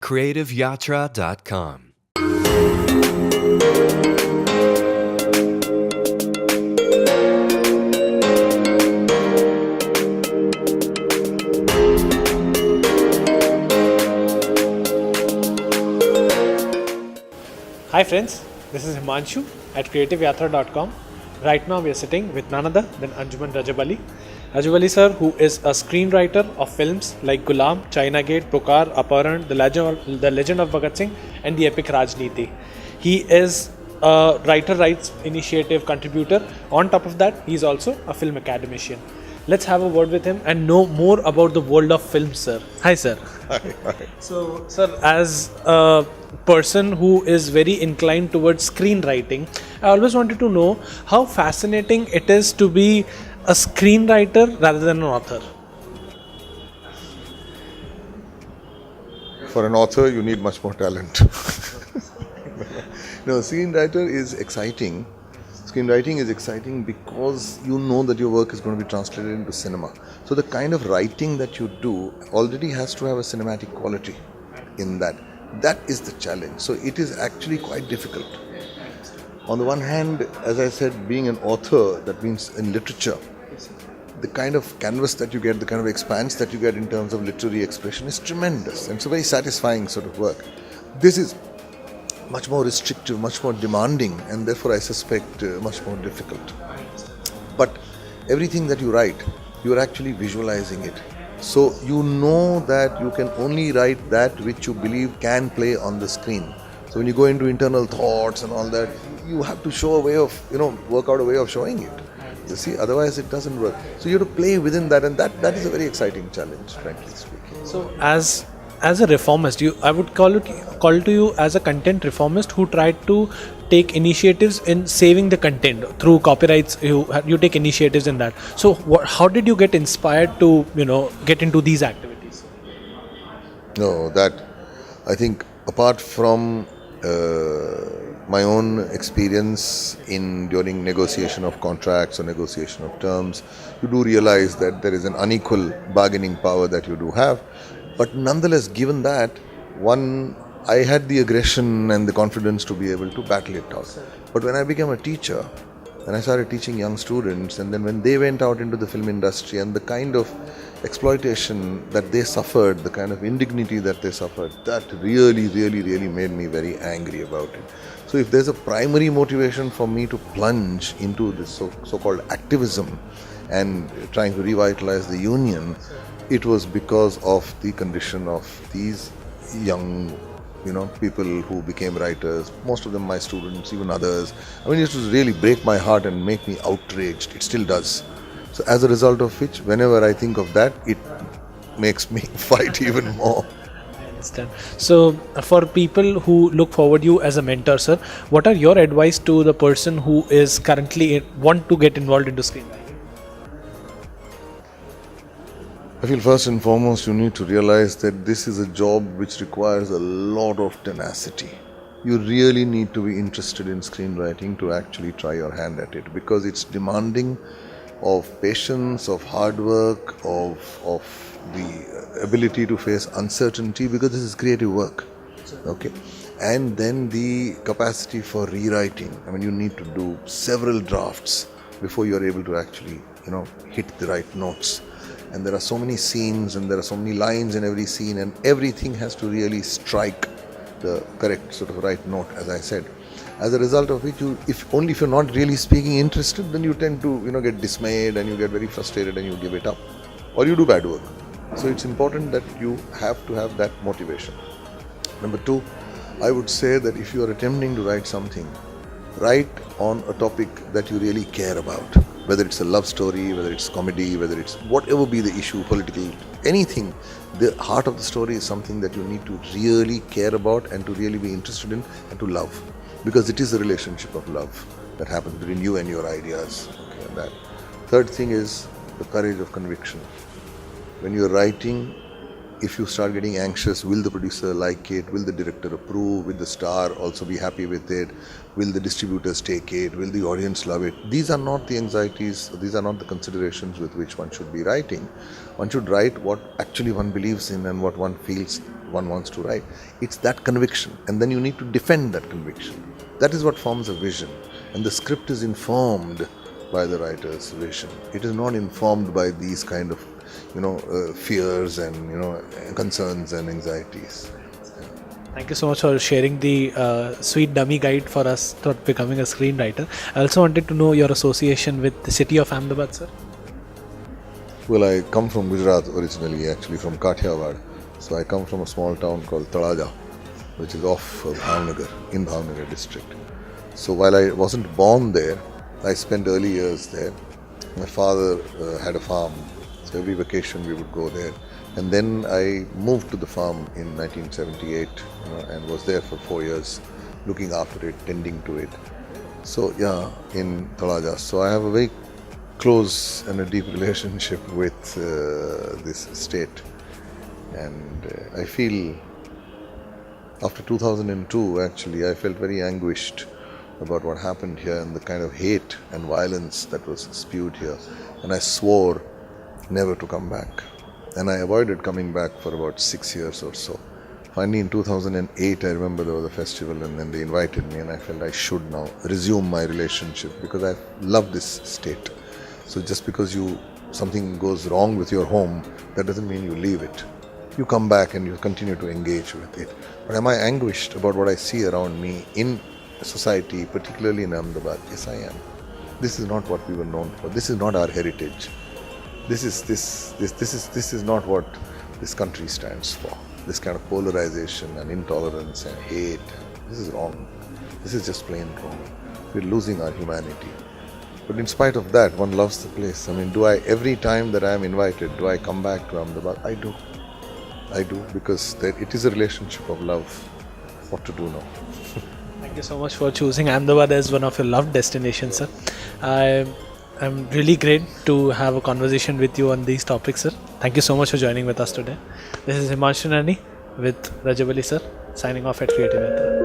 creativeyatra.com. Hi friends, this is Himanshu at creativeyatra.com. Right now we are sitting with none other than Anjum Rajabali. Rajabali sir, who is a screenwriter of films like Ghulam, China Gate, Pukar, Apparent, the Legend of Bhagat Singh and the epic Raajneeti. He is a writer rights initiative contributor. On top of that, he is also a film academician. Let's have a word with him and know more about the world of film, sir. Hi, sir. Hi. So, sir, as a person who is very inclined towards screenwriting, I always wanted to know how fascinating it is to be a screenwriter rather than an author. For an author, you need much more talent. No, screenwriter is exciting. Screenwriting is exciting because you know that your work is going to be translated into cinema. So the kind of writing that you do already has to have a cinematic quality in that. That is the challenge. So it is actually quite difficult. On the one hand, as I said, being an author, that means in literature, the kind of canvas that you get, the kind of expanse that you get in terms of literary expression is tremendous. And it's a very satisfying sort of work. This is much more restrictive, much more demanding, and therefore I suspect much more difficult. But everything that you write, you are actually visualizing it. So you know that you can only write that which you believe can play on the screen. So when you go into internal thoughts and all that, you have to show a way of, work out a way of showing it. You see, otherwise it doesn't work. So you have to play within that, and that is a very exciting challenge, frankly speaking. So as a reformist, I would call to you as a content reformist who tried to take initiatives in saving the content through copyrights. You take initiatives in that. So how did you get inspired to get into these activities? No, that I think apart from my own experience during negotiation of contracts or negotiation of terms, you do realize that there is an unequal bargaining power that you do have. But nonetheless, given that, I had the aggression and the confidence to be able to battle it out. But when I became a teacher, and I started teaching young students, and then when they went out into the film industry and the kind of exploitation that they suffered, the kind of indignity that they suffered, that really made me very angry about it. So if there's a primary motivation for me to plunge into this so-called activism and trying to revitalize the union, it was because of the condition of these young people who became writers, most of them my students, even others. I mean, it used to really break my heart and make me outraged. It still does. So as a result of which, whenever I think of that, it makes me fight even more. I understand. So for people who look forward you as a mentor, sir, what are your advice to the person who is currently want to get involved into screenwriting? I feel first and foremost you need to realize that this is a job which requires a lot of tenacity. You really need to be interested in screenwriting to actually try your hand at it, because it's demanding of patience, of hard work, of the ability to face uncertainty, because this is creative work. Okay. And then the capacity for rewriting. I mean, you need to do several drafts before you are able to actually, hit the right notes. And there are so many scenes and there are so many lines in every scene, and everything has to really strike the correct sort of right note, as I said. As a result of which, if you're not really speaking interested, then you tend to get dismayed and you get very frustrated and you give it up, or you do bad work. So it's important that you have to have that motivation. Number two, I would say that if you are attempting to write something, write on a topic that you really care about. Whether it's a love story, whether it's comedy, whether it's whatever be the issue, political, anything, the heart of the story is something that you need to really care about and to really be interested in and to love. Because it is a relationship of love that happens between you and your ideas. Okay, and that. Third thing is the courage of conviction. When you're writing, if you start getting anxious, will the producer like it? Will the director approve? Will the star also be happy with it? Will the distributors take it? Will the audience love it? These are not the anxieties, these are not the considerations with which one should be writing. One should write what actually one believes in and what one feels one wants to write. It's that conviction, and then you need to defend that conviction. That is what forms a vision, and the script is informed by the writer's vision. It is not informed by these kind of fears and concerns and anxieties. Thank you so much for sharing the sweet dummy guide for us to becoming a screenwriter. I also wanted to know your association with the city of Ahmedabad, sir. Well, I come from Gujarat originally, actually from Kathiawad. So I come from a small town called Taraja, which is off Bhavnagar, in Bhavnagar district. So while I wasn't born there, I spent early years there. My father had a farm, so every vacation we would go there. And then I moved to the farm in 1978 and was there for 4 years, looking after it, tending to it. So yeah, in Taraja. So I have a very close and a deep relationship with this state. And I feel after 2002, actually, I felt very anguished about what happened here and the kind of hate and violence that was spewed here. And I swore never to come back. And I avoided coming back for about 6 years or so. Finally, in 2008, I remember there was a festival and then they invited me and I felt I should now resume my relationship because I love this state. So just because something goes wrong with your home, that doesn't mean you leave it. You come back and you continue to engage with it. But am I anguished about what I see around me in society, particularly in Ahmedabad? Yes, I am. This is not what we were known for. This is not our heritage. This is not what this country stands for. This kind of polarization and intolerance and hate. This is wrong. This is just plain wrong. We're losing our humanity. But in spite of that, one loves the place. I mean, every time that I am invited, do I come back to Ahmedabad? I do. Because it is a relationship of love. What to do now? Thank you so much for choosing Ahmedabad as one of your loved destinations, sir. I'm really great to have a conversation with you on these topics, sir. Thank you so much for joining with us today. This is Himanshu Nani with Rajabali, sir, signing off at Creative Yatra.